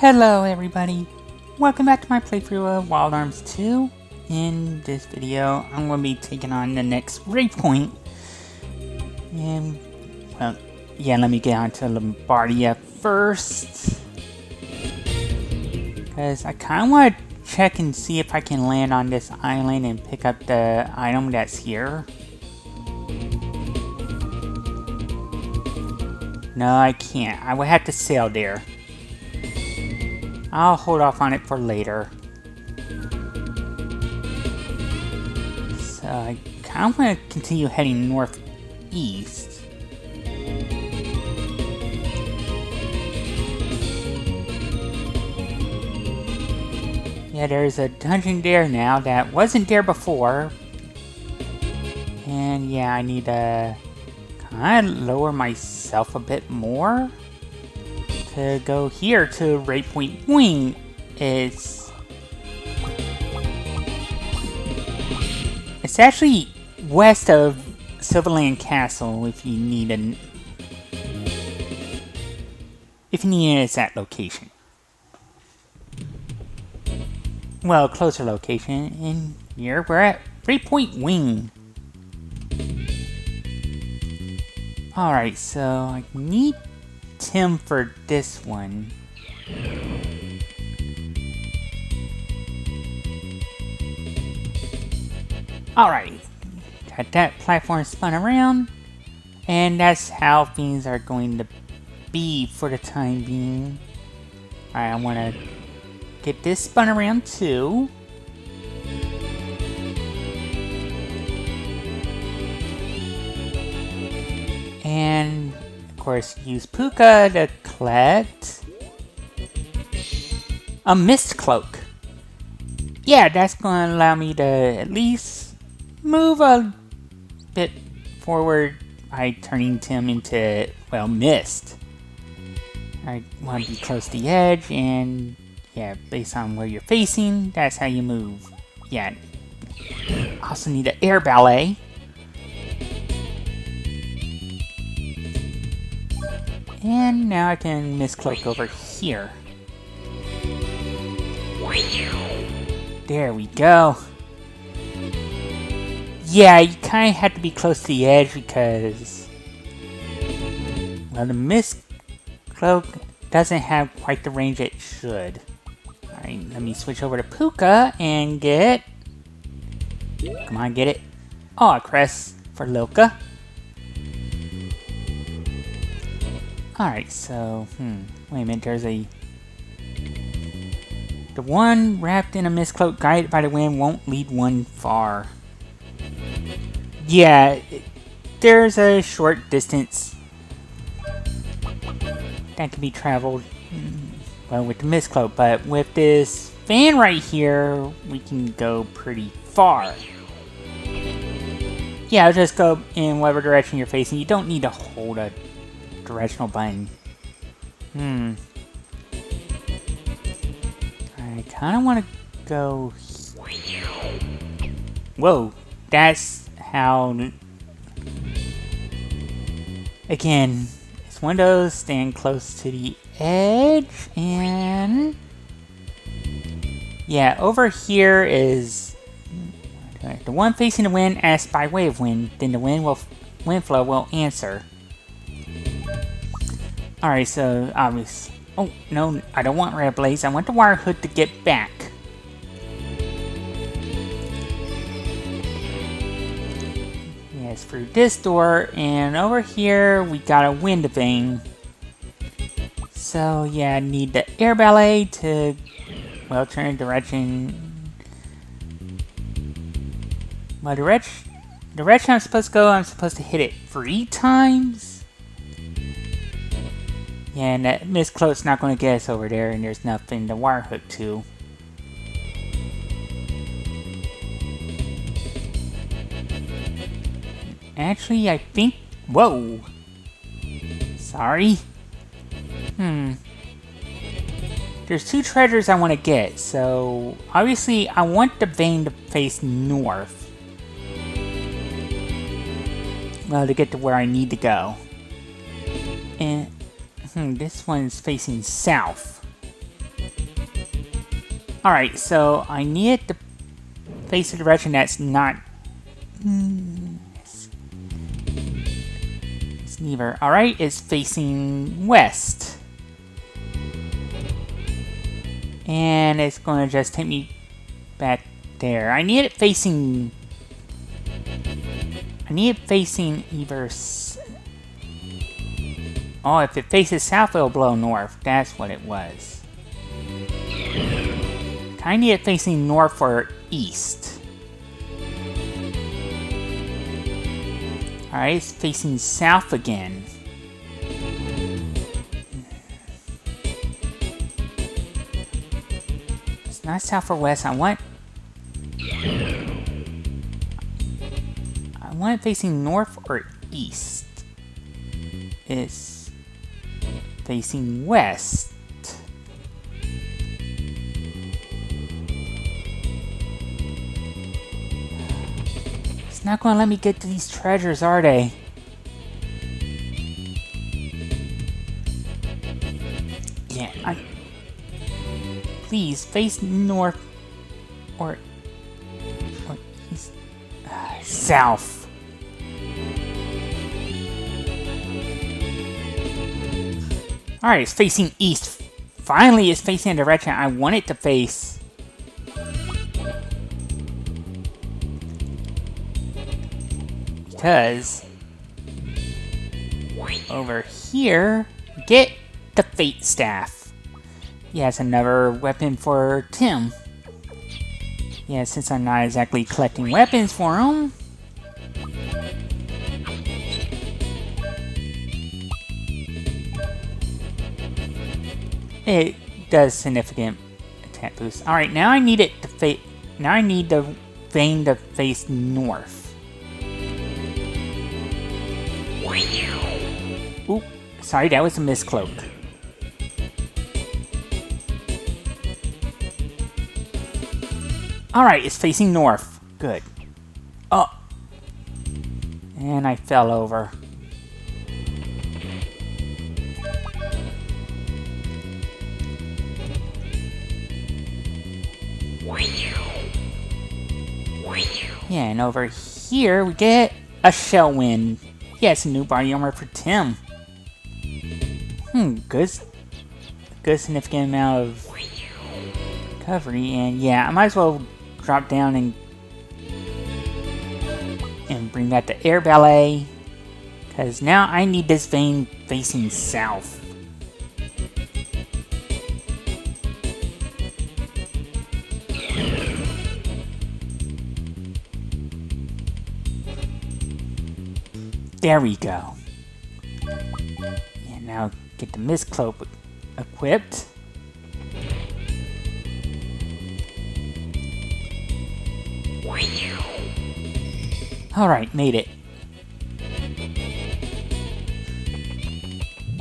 Hello everybody, welcome back to my playthrough of Wild Arms 2. In this video, I'm going to be taking on the next Raypoint. And, well, yeah, let me get on to Lombardia first. Because I kind of want to check and see if I can land on this island and pick up the item that's here. No, I can't. I would have to sail there. I'll hold off on it for later. So I kind of want to continue heading northeast. Yeah, there's a dungeon there now that wasn't there before. And yeah, I need to kind of lower myself a bit more to go here to Raypoint Wing. It's actually west of Silverland Castle if you need an exact location. Well, closer location, and here we're at Raypoint Wing. Alright, so I need Tim for this one. Alright, got that platform spun around, and that's how things are going to be for the time being. Alright, I want to get this spun around too. And of course use Puka to collect a mist cloak. Yeah, that's going to allow me to at least move a bit forward by turning Tim into, well, mist. I want to be close to the edge, and yeah, based on where you're facing, that's how you move. Yeah. Also need an air ballet. And now I can miscloak over here. There we go. Yeah, you kind of have to be close to the edge because, well, the miscloak doesn't have quite the range it should. Alright, let me switch over to Puka and get... Come on, get it. Oh, a crest for Lilka. Alright, so, wait a minute, there's a... The one wrapped in a mist cloak guided by the wind won't lead one far. Yeah, there's a short distance that can be traveled, well, with the mist cloak, but with this fan right here, we can go pretty far. Yeah, I'll just go in whatever direction you're facing. You don't need to hold a directional button. I kind of want to go... Whoa, that's how... Again, it's one of those, stand close to the edge, and... Yeah, over here is... The one facing the wind asks by way of wind, then the wind flow will answer. Alright, so obvious. Oh, no, I don't want Red Blaze. I want the wire hood to get back. Yes, through this door, and over here we got a wind vane. So yeah, I need the air ballet to, well, turn direction. Well, direction I'm supposed to go, I'm supposed to hit it 3 times. Yeah, and that mist cloak's not going to get us over there, and there's nothing to wire hook to. Actually, I think... Whoa! Sorry. There's 2 treasures I want to get, so... Obviously, I want the vein to face north. Well, to get to where I need to go. And... this one's facing south. Alright, so I need to face a direction that's not... it's neither. Alright, it's facing west. And it's going to just take me back there. I need it facing... I need it facing either... oh, if it faces south, it'll blow north. That's what it was. I need it facing north or east. Alright, it's facing south again. It's not south or west. I want it facing north or east. It's facing west. It's not going to let me get to these treasures, are they? Yeah, please, face north or east. South. Alright, it's facing east. Finally, it's facing the direction I want it to face. Because over here, get the Fate Staff. Yeah, it's another weapon for Tim. Yeah, since I'm not exactly collecting weapons for him. It does significant attack boost. Alright, now I need it to face. Now I need the vein to face north. Oop, sorry, that was a miscloak. Alright, it's facing north. Good. Oh. And I fell over. Yeah, and over here we get a shell wind. Yeah, it's a new body armor for Tim. Good significant amount of recovery, and yeah, I might as well drop down and bring that to Air Ballet, because now I need this vein facing south. There we go. And now get the Mist Cloak equipped. Alright, made it.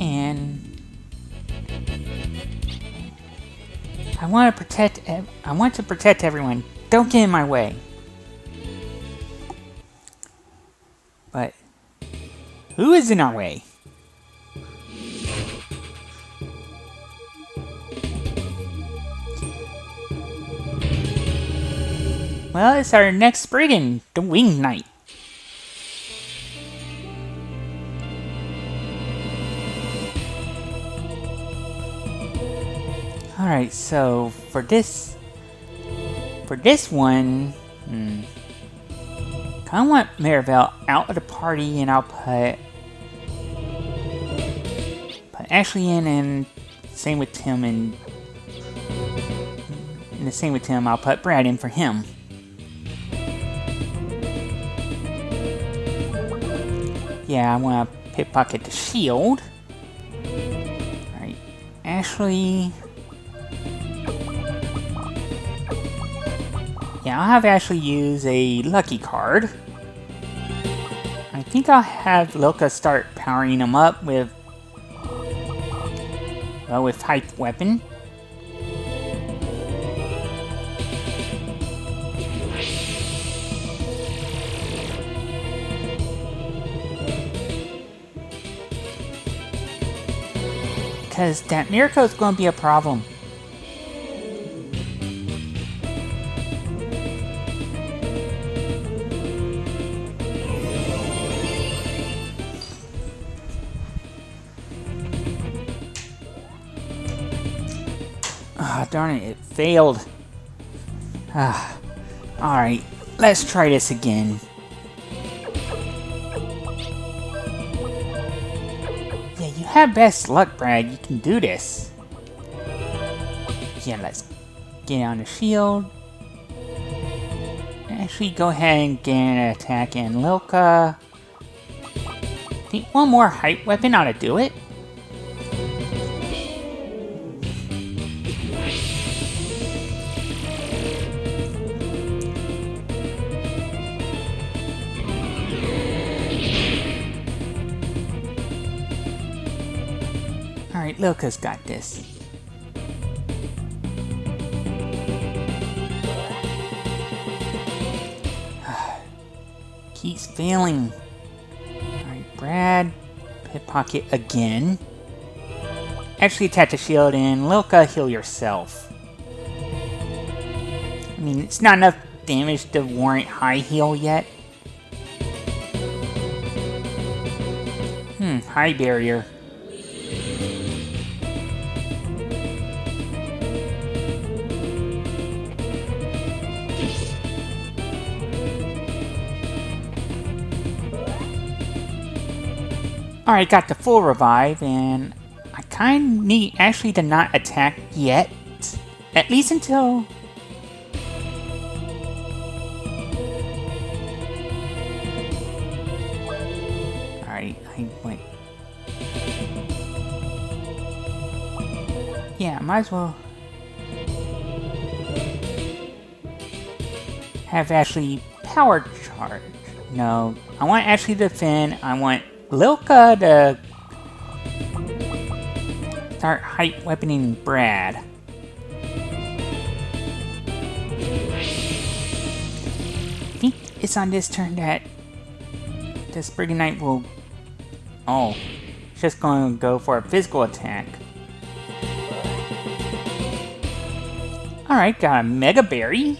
And I want to protect everyone. Don't get in my way. But who is in our way? Well, it's our next brigand, the Wing Knight. Alright, so for this one, I want Maribel out of the party, and I'll put Ashley in, and same with Tim, and the same with Tim, I'll put Brad in for him. Yeah, I want to pickpocket the shield. Alright, Ashley. Yeah, I'll have Ashley use a lucky card. I think I'll have Loka start powering him up with hype weapon. Because that miracle is going to be a problem. Ah, darn it, it failed. Alright, let's try this again. Yeah, you have best luck, Brad. You can do this. Yeah, let's get on the shield. Actually, go ahead and get an attack in Lilka. I think one more hype weapon ought to do it. Alright, Lilka's got this. Keeps failing. Alright, Brad. Pickpocket again. Actually attach a shield and Lilka, heal yourself. I mean, it's not enough damage to warrant high heal yet. High barrier. Alright, got the full revive, and I kind of need actually to not attack yet. At least until... Alright, I went... Yeah, might as well... have actually power charge. No, I want actually to defend. I want Lilka to start hype weaponing Brad. I think it's on this turn that this Brigand Knight will... Oh, it's just going to go for a physical attack. Alright, got a Mega Berry.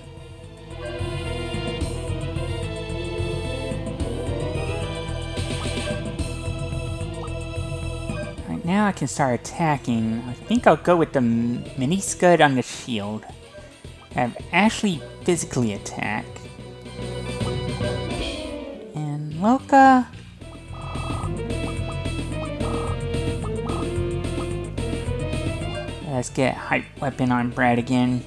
Now I can start attacking. I think I'll go with the mini scud on the shield. Have Ashley physically attack. And Lilka. Let's get hype weapon on Brad again.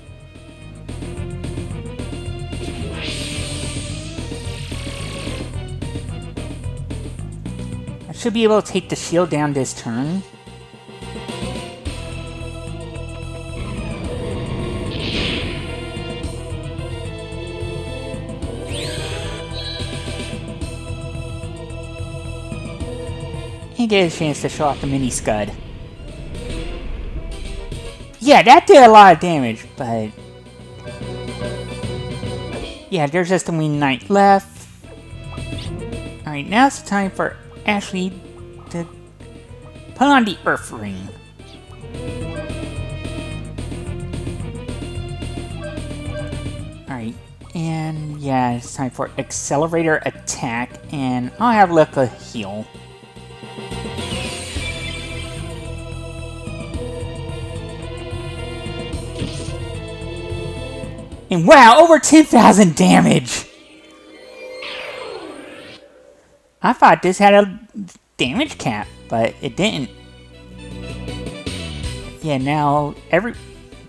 I should be able to take the shield down this turn. And get a chance to show off the mini scud. Yeah, that did a lot of damage, but... Yeah, there's just the Winged Knight left. Alright, now it's time for Ashley to put on the Earth Ring. Alright, and yeah, it's time for Accelerator Attack, and I'll have Lilka heal. And wow, over 10,000 damage! I thought this had a damage cap, but it didn't. Yeah, now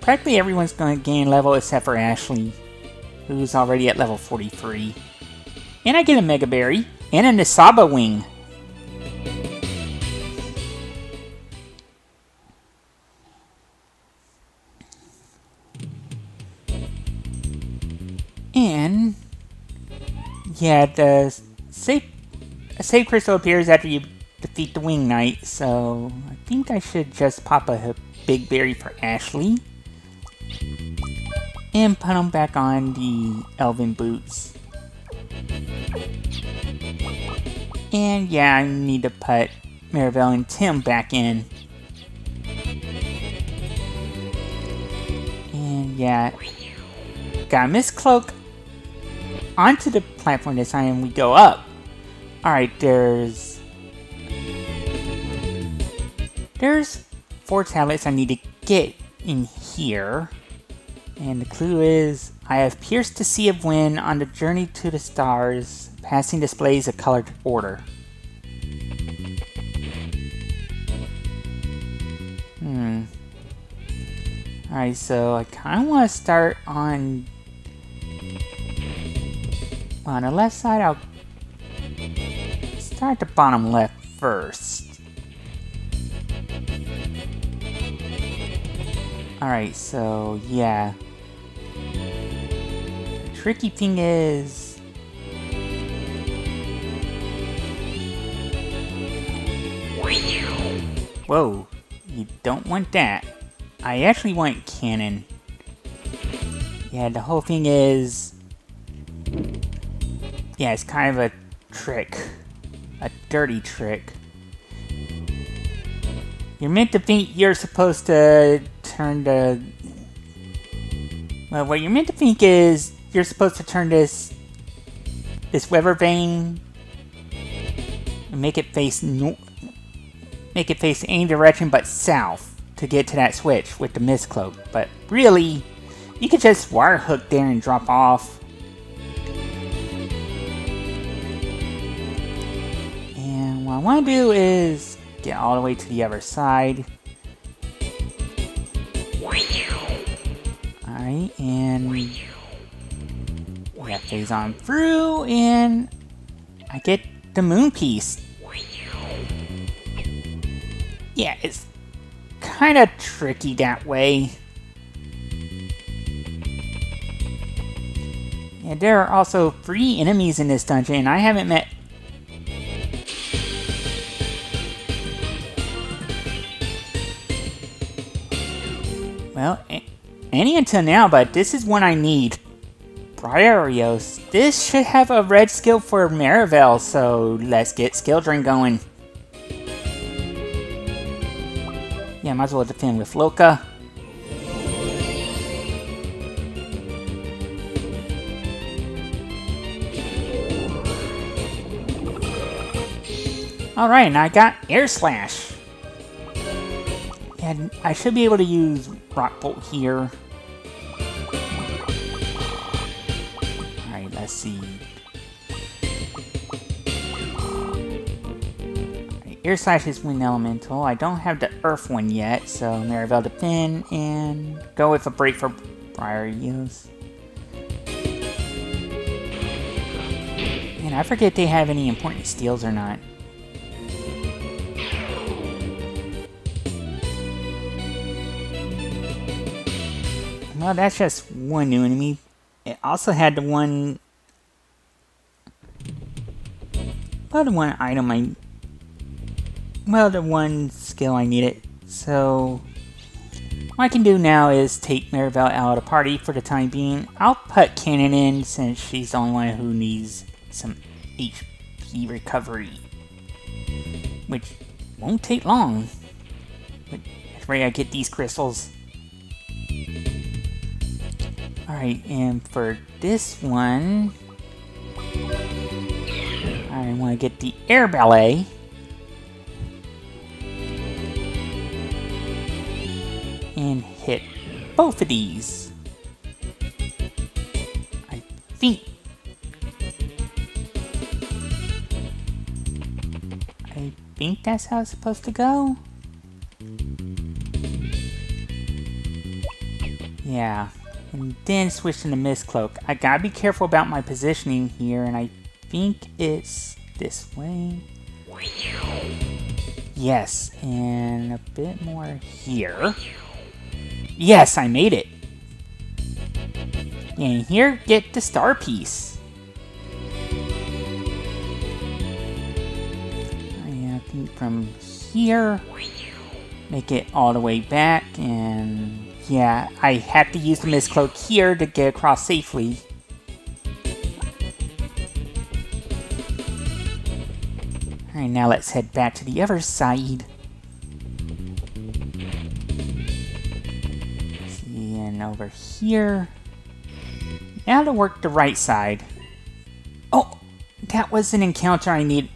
practically everyone's going to gain level except for Ashley, who's already at level 43. And I get a Mega Berry and a Nisaba Wing. And yeah, the save crystal appears after you defeat the Winged Knight, so I think I should just pop a big berry for Ashley and put him back on the Elven Boots. And yeah, I need to put Maribel and Tim back in. And yeah, got a Mist Cloak onto the platform this time, and we go up. Alright, there's 4 tablets I need to get in here. And the clue is, I have pierced the sea of wind on the journey to the stars, passing displays of colored order. Alright, so I kind of want to start on the left side. I'll start at the bottom left first. Alright, so yeah. The tricky thing is... Whoa, you don't want that. I actually want cannon. Yeah, the whole thing is... Yeah, it's kind of a trick. A dirty trick. You're meant to think you're supposed to turn the... Well, what you're meant to think is you're supposed to turn this weather vane and make it face any direction but south to get to that switch with the mist cloak. But really, you could just wire hook there and drop off. And what I want to do is get all the way to the other side. Alright, and that phase on through, and I get the moon piece. Yeah, it's kind of tricky that way. Yeah, there are also 3 enemies in this dungeon, and I haven't met... Well, any until now, but this is one I need. Briarios. This should have a red skill for Marivel, so let's get skill drain going. Yeah, might as well defend with Loka. Alright, and I got Air Slash. Yeah, I should be able to use Rock Bolt here. Alright, let's see. Air Slash is Wind Elemental. I don't have the Earth one yet, so Marivel defend and go with a break for Briarios. And I forget if they have any important steals or not. Well, that's just one new enemy. It also had the one... Well, the one item the one skill I needed. So, what I can do now is take Marivel out of the party for the time being. I'll put Cannon in since she's the only one who needs some HP recovery. Which won't take long. But after I get these crystals. Alright, and for this one, I want to get the Air Ballet. And hit both of these. I think that's how it's supposed to go. Yeah. And then switch to the Mist Cloak. I gotta be careful about my positioning here, and I think it's this way. Yes, and a bit more here. Yes, I made it. And here, get the star piece. I think from here, make it all the way back, and yeah, I have to use the Mist Cloak here to get across safely. Alright, now let's head back to the other side. See, and over here. Now to work the right side. Oh, that was an encounter I need.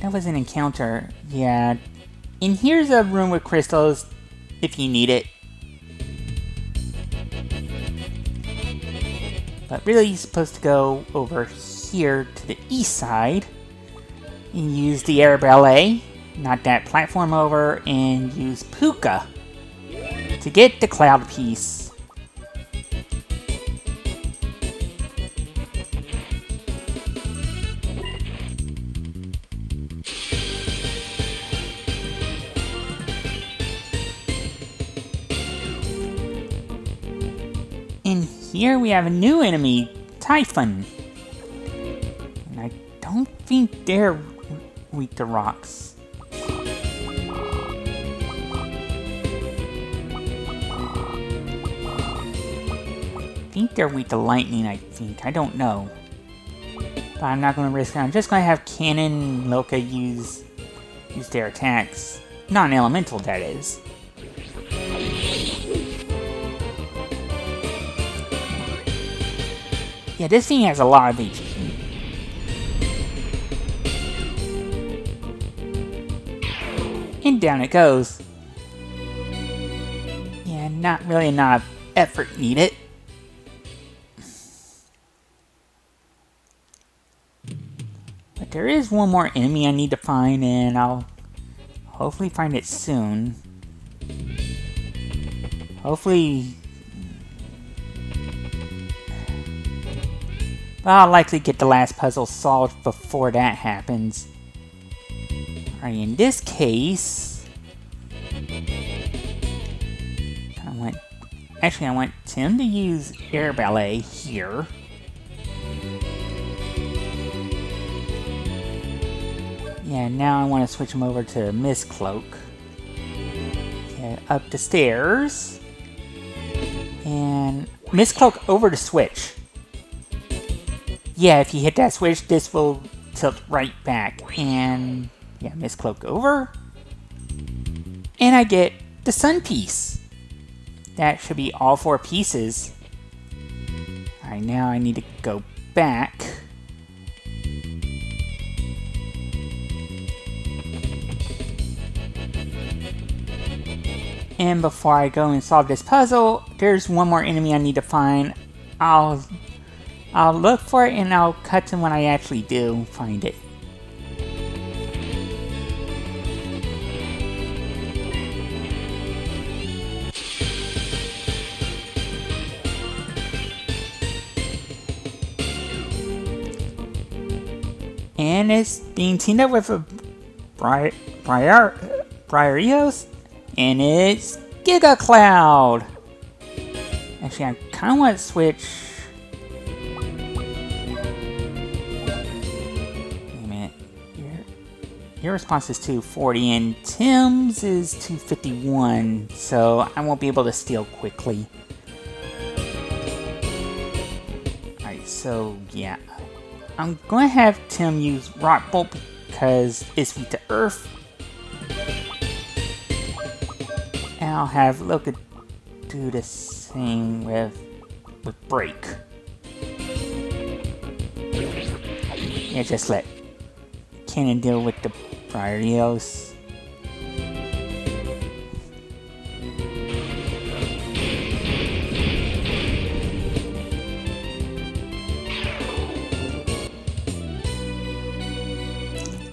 That was an encounter, yeah. And here's a room with crystals. if you need it. But really, you're supposed to go over here to the east side and use the air ballet, knock that platform over, and use Puka to get the cloud piece. And here we have a new enemy, Typhon. And I don't think they're weak to rocks. I think they're weak to lightning, I think. I don't know. But I'm not going to risk it. I'm just going to have Cannon and Loka use their attacks. Non-elemental, that is. Yeah, this thing has a lot of HP. And down it goes. Yeah, not really enough effort needed. But there is one more enemy I need to find, and I'll hopefully find it soon. Hopefully... I'll likely get the last puzzle solved before that happens. Alright, in this case... I want Tim to use Air Ballet here. Yeah, now I want to switch him over to Mist Cloak. Okay, up the stairs. And Mist Cloak over to switch. Yeah, if you hit that switch, this will tilt right back. And yeah, Mist Cloak over. And I get the Sun Piece. That should be all 4 pieces. Alright, now I need to go back. And before I go and solve this puzzle, there's one more enemy I need to find. I'll look for it and I'll cut to when I actually do find it. And it's being teamed up with a Briareos, and it's Giga Cloud. Actually, I kind of want to switch. Wait a minute. Your response is 240, and Tim's is 251, so I won't be able to steal quickly. Alright, so yeah. I'm going to have Tim use Rock Bolt because it's weak to Earth. And I'll have Loka do the same with Break. Yeah, just let Cannon deal with the Briareos.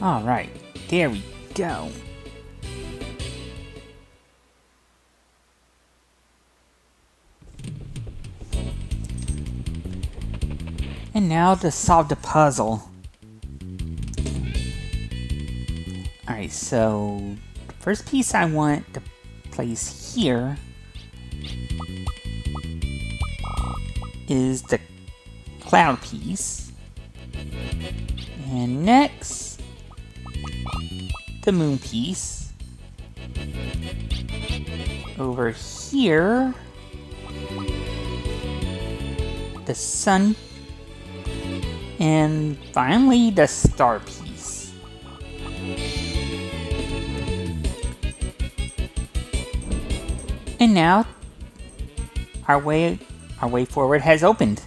Alright, there we go. And now to solve the puzzle. Alright, so the first piece I want to place here is the cloud piece. And next, the moon piece. Over here, the sun. And finally, the star piece. And now, our way forward has opened.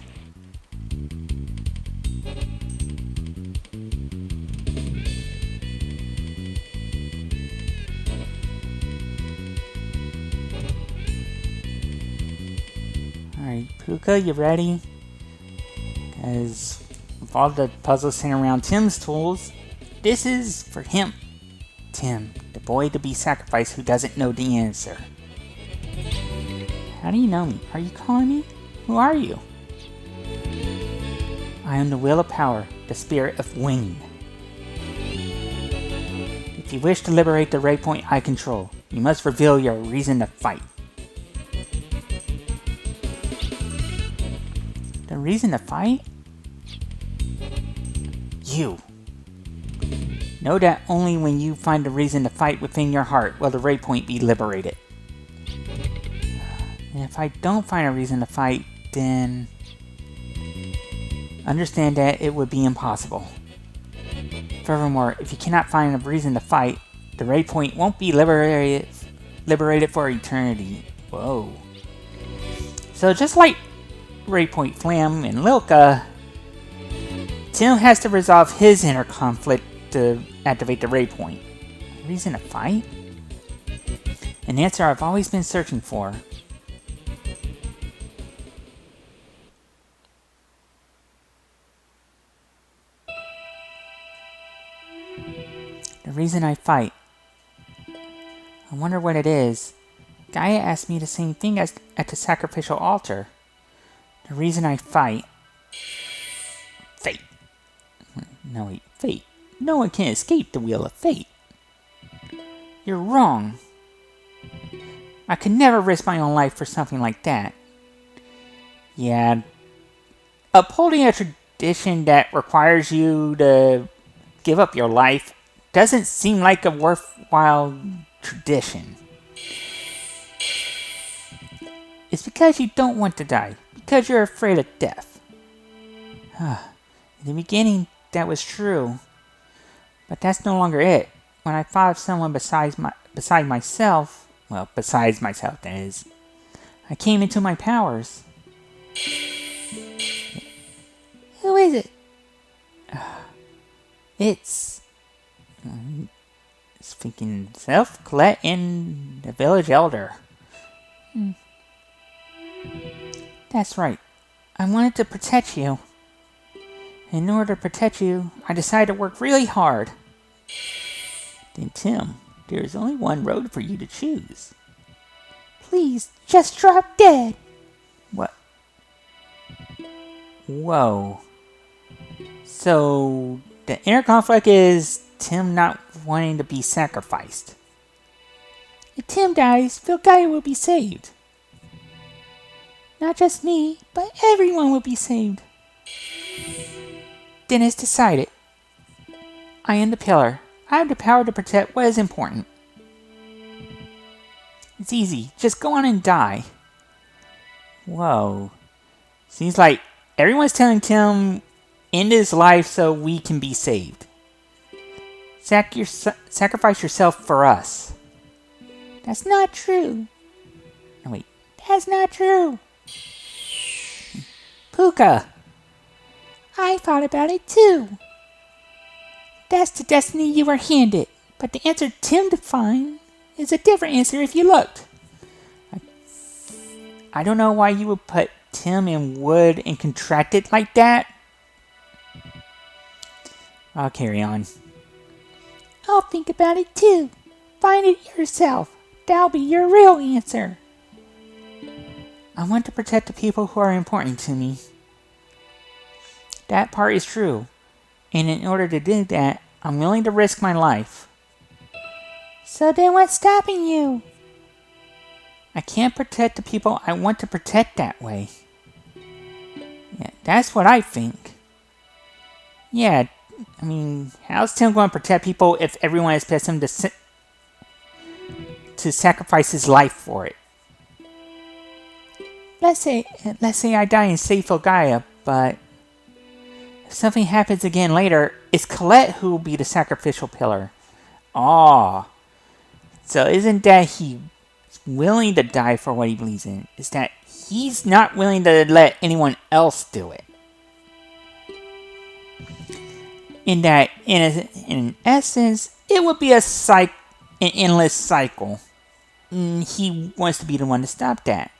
Alright, Puka, you ready? Because with all the puzzles centered around Tim's tools, this is for him. Tim, the boy to be sacrificed who doesn't know the answer. How do you know me? Are you calling me? Who are you? I am the will of power, the spirit of Wing. If you wish to liberate the Raypoint I control, you must reveal your reason to fight. The reason to fight? You. Know that only when you find a reason to fight within your heart will the Raypoint be liberated. And if I don't find a reason to fight, then understand that it would be impossible. Furthermore, if you cannot find a reason to fight, the Raypoint won't be liberated for eternity. Whoa. So just like Raypoint Flam and Lilka, Tim has to resolve his inner conflict to activate the Raypoint. Reason to fight? An answer I've always been searching for. The reason I fight. I wonder what it is. Gaia asked me the same thing as at the sacrificial altar. The reason I fight. Fate. No, wait, fate. No one can escape the wheel of fate. You're wrong. I could never risk my own life for something like that. Yeah. Upholding a tradition that requires you to give up your life doesn't seem like a worthwhile tradition. It's because you don't want to die. Because you're afraid of death. In the beginning, that was true. But that's no longer it. When I thought of someone besides myself, that is, I came into my powers. Who is it? It's thinking itself, Colette, and the village elder. That's right. I wanted to protect you. In order to protect you, I decided to work really hard. Then Tim, there is only one road for you to choose. Please, just drop dead. What? Whoa. So, the inner conflict is Tim not wanting to be sacrificed. If Tim dies, Gaia will be saved. Not just me, but everyone will be saved. Then it's decided. I am the pillar. I have the power to protect what is important. It's easy. Just go on and die. Whoa. Seems like everyone's telling Tim end his life so we can be saved. Sacrifice yourself for us. That's not true. No, wait. That's not true. Puka. I thought about it too. That's the destiny you were handed. But the answer Tim defined is a different answer if you looked. I don't know why you would put Tim in wood and contract it like that. I'll carry on. I'll think about it too. Find it yourself. That'll be your real answer. I want to protect the people who are important to me. That part is true. And in order to do that, I'm willing to risk my life. So then what's stopping you? I can't protect the people I want to protect that way. Yeah, that's what I think. Yeah, I mean, how's Tim going to protect people if everyone expects him to sacrifice his life for it? Let's say I die and save Gaia, but if something happens again later, it's Colette who will be the sacrificial pillar. Aww. So isn't that he's willing to die for what he believes in? It's that he's not willing to let anyone else do it. In that, in essence, it would be an endless cycle. He wants to be the one to stop that.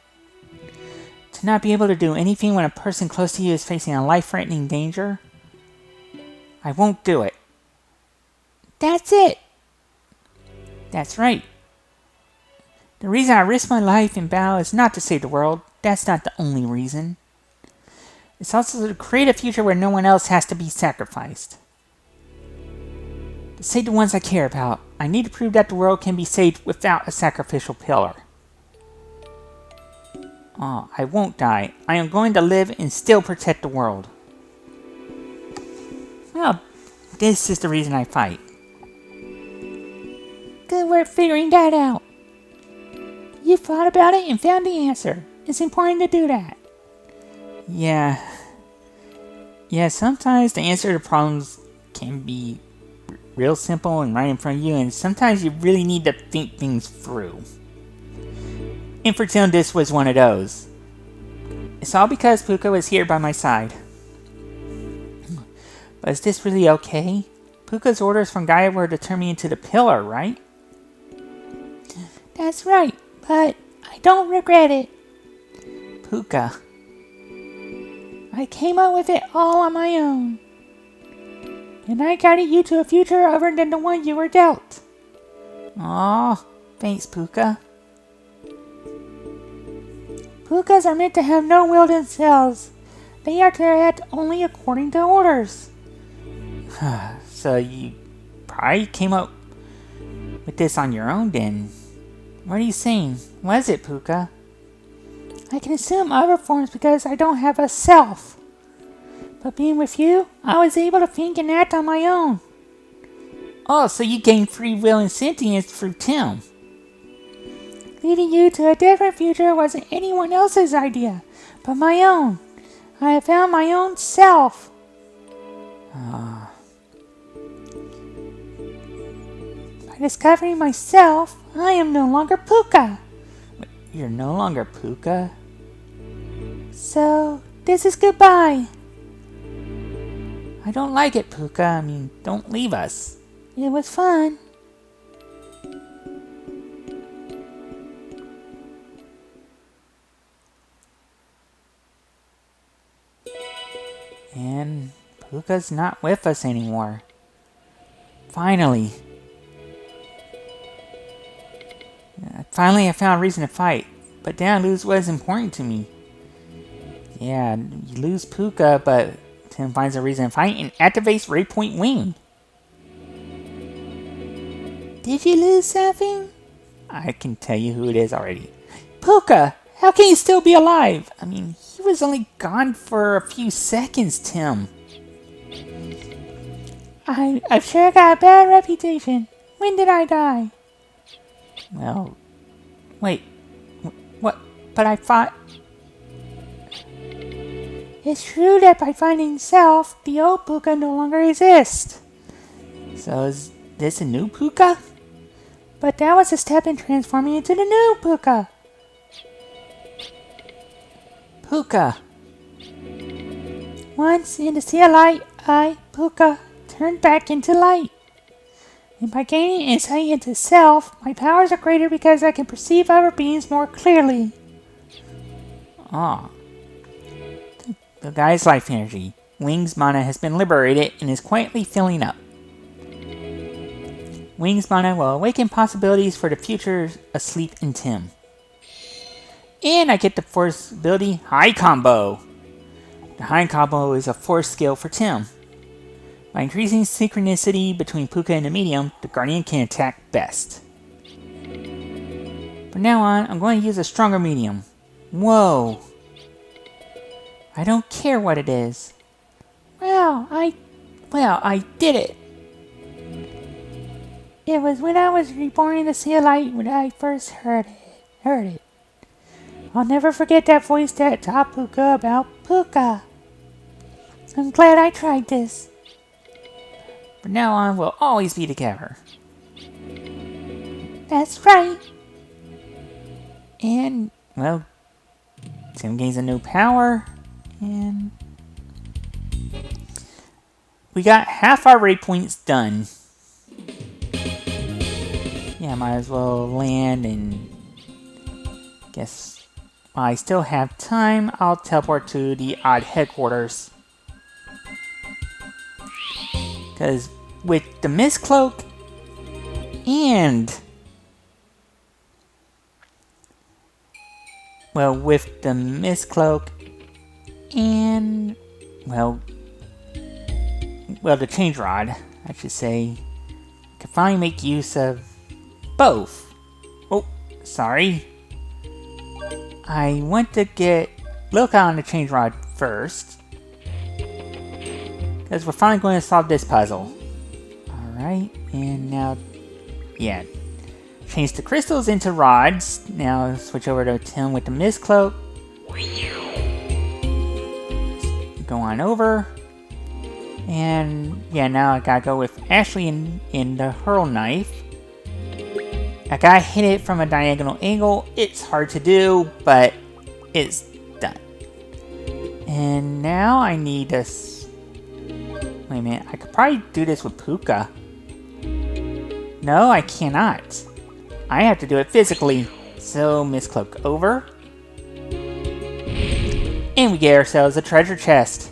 To To not be able to do anything when a person close to you is facing a life-threatening danger? I won't do it. That's it! That's right. The reason I risk my life in battle is not to save the world. That's not the only reason. It's also to create a future where no one else has to be sacrificed. To save the ones I care about, I need to prove that the world can be saved without a sacrificial pillar. Oh, I won't die. I am going to live and still protect the world. Well, this is the reason I fight. Good work figuring that out. You thought about it and found the answer. It's important to do that. Yeah, sometimes the answer to problems can be real simple and right in front of you, and sometimes you really need to think things through. And for Tim, this was one of those. It's all because Puka was here by my side. But is this really okay? Puka's orders from Gaia were to turn me into the pillar, right? That's right, but I don't regret it. Puka. I came up with it all on my own. And I guided you to a future other than the one you were dealt. Aw, thanks, Puka. Pukas are meant to have no will themselves. They are to act only according to orders. So you probably came up with this on your own then. What are you saying? What is it, Puka? I can assume other forms because I don't have a self. But being with you, I was able to think and act on my own. Oh, so you gained free will and sentience through Tim. Leading you to a different future wasn't anyone else's idea, but my own. I have found my own self. By discovering myself, I am no longer Puka. You're no longer Puka? So, this is goodbye. I don't like it, Puka. I mean, don't leave us. It was fun. And Puka's not with us anymore. Finally. Finally I found a reason to fight. But then I lose what is important to me. Yeah, you lose Puka, but Tim finds a reason to fight and activates Raypoint Wing. Did you lose something? I can tell you who it is already. Puka! How can you still be alive? I mean, he was only gone for a few seconds, Tim. I've sure got a bad reputation. When did I die? Well, wait. What? But I thought... It's true that by finding self, the old Puka no longer exists. So is this a new Puka? But that was a step in transforming into the new Puka. Puka. Once in the sea of light, I, Puka, turned back into light. And by gaining insight into self, my powers are greater because I can perceive other beings more clearly. Ah. The guy's life energy, Wing's mana, has been liberated and is quietly filling up. Wing's mana will awaken possibilities for the future asleep in Tim. And I get the Force ability High Combo. The High Combo is a Force skill for Tim. By increasing synchronicity between Puka and the medium, the Guardian can attack best. From now on, I'm going to use a stronger medium. Whoa! I don't care what it is. Well, I did it. It was when I was reborn in the Sea of Light when I first heard it. I'll never forget that voice that taught Puka about Puka. I'm glad I tried this. From now on, we'll always be together. That's right. And, well, Tim gains a new power, and we got half our raid points done. Yeah, might as well land and guess while I still have time, I'll teleport to the odd headquarters. Because with the Mist Cloak and... well, with the Mist Cloak and... well, the Change Rod, I should say, I can finally make use of both. Oh, sorry. I want to get look on the Change Rod first, because we're finally going to solve this puzzle. Alright, and now, yeah, change the crystals into rods. Now switch over to Tim with the Mist Cloak. Go on over. And yeah, now I gotta go with Ashley in the Hurl Knife. I gotta hit it from a diagonal angle. It's hard to do, but it's done. And now I need this. Wait a minute, I could probably do this with Puka. No, I cannot. I have to do it physically. So, Mist Cloak over. And we get ourselves a treasure chest.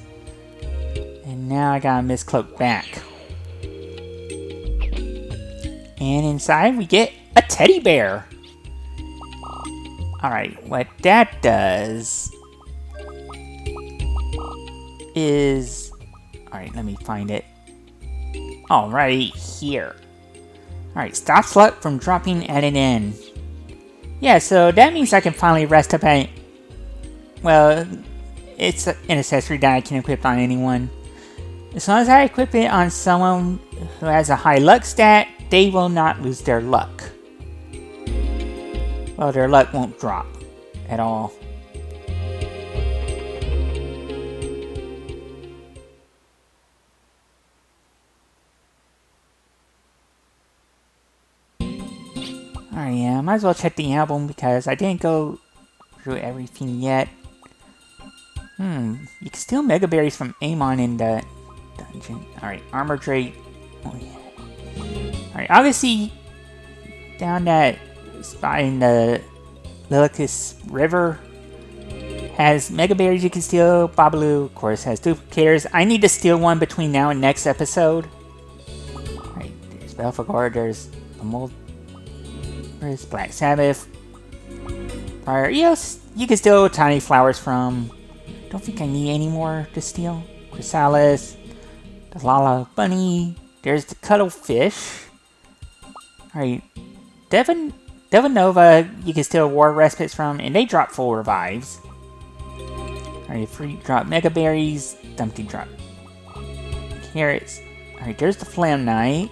And now I got a Mist Cloak back. And inside we get a teddy bear. Alright, what that does is... alright, let me find it. Alright, here. Alright, stops luck from dropping at an end. Yeah, so that means I can finally rest up at... well, it's an accessory that I can equip on anyone. As long as I equip it on someone who has a high luck stat, they will not lose their luck. Well, their luck won't drop at all. Alright, yeah, might as well check the album because I didn't go through everything yet. You can steal Mega Berries from Amon in the dungeon. Alright, Armor Drake. Oh, yeah. Alright, obviously, down that spot in the Lilicus River has Mega Berries you can steal. Babalu, of course, has duplicators. I need to steal one between now and next episode. Alright, there's Belphegor, there's the Mold. There's Black Sabbath. Fire Eos, you can steal tiny flowers from. Don't think I need any more to steal. Chrysalis, the Lala Bunny. There's the Cuttlefish. Alright, Devanova, you can steal War Respites from, and they drop full revives. Alright, free drop Mega Berries, Dumpty drop Carrots. Alright, there's the Flame Knight.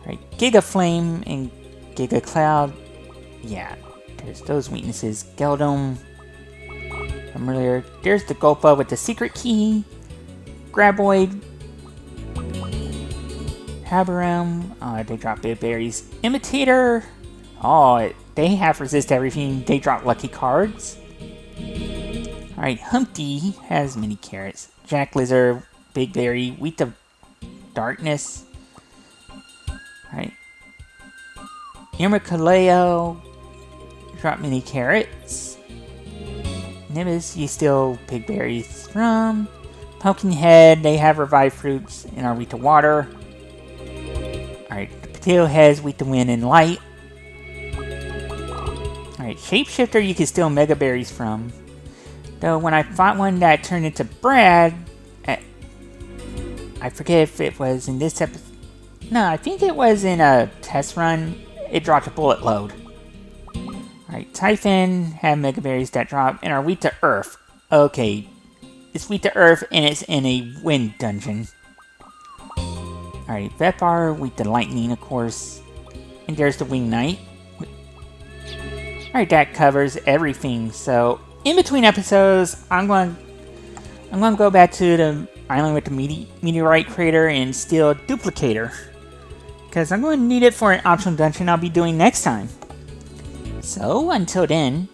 Alright, Giga Flame and Giga Cloud. Yeah, there's those weaknesses. Geldom from earlier. There's the Gulpa with the secret key. Graboid. Habaram. They drop big berries. Imitator. Oh, they have resist everything. They drop lucky cards. Alright, Humpty has mini carrots. Jack Lizard, Big Berry, Wheat of Darkness. Alright. Irmakaleo, drop mini carrots. Nimbus, you steal Big Berries from. Pumpkinhead, they have revived fruits and are weak to water. Alright, the Potato Heads, weak to wind and light. Alright, Shapeshifter, you can steal Mega Berries from. Though when I fought one that turned into Brad, I forget if it was in this episode. No, I think it was in a test run. It dropped a bullet load. Alright, Typhon had Mega Berries that drop and are weak to Earth. Okay, it's weak to Earth and it's in a wind dungeon. Alright, Vepar, weak to lightning, of course. And there's the Wing Knight. Alright, that covers everything. So, in between episodes, I'm going to go back to the island with the meteorite crater and steal a duplicator. Because I'm going to need it for an optional dungeon I'll be doing next time. So, until then,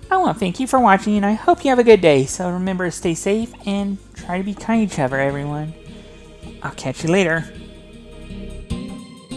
I want to thank you for watching and I hope you have a good day. So remember to stay safe and try to be kind to each other, everyone. I'll catch you later.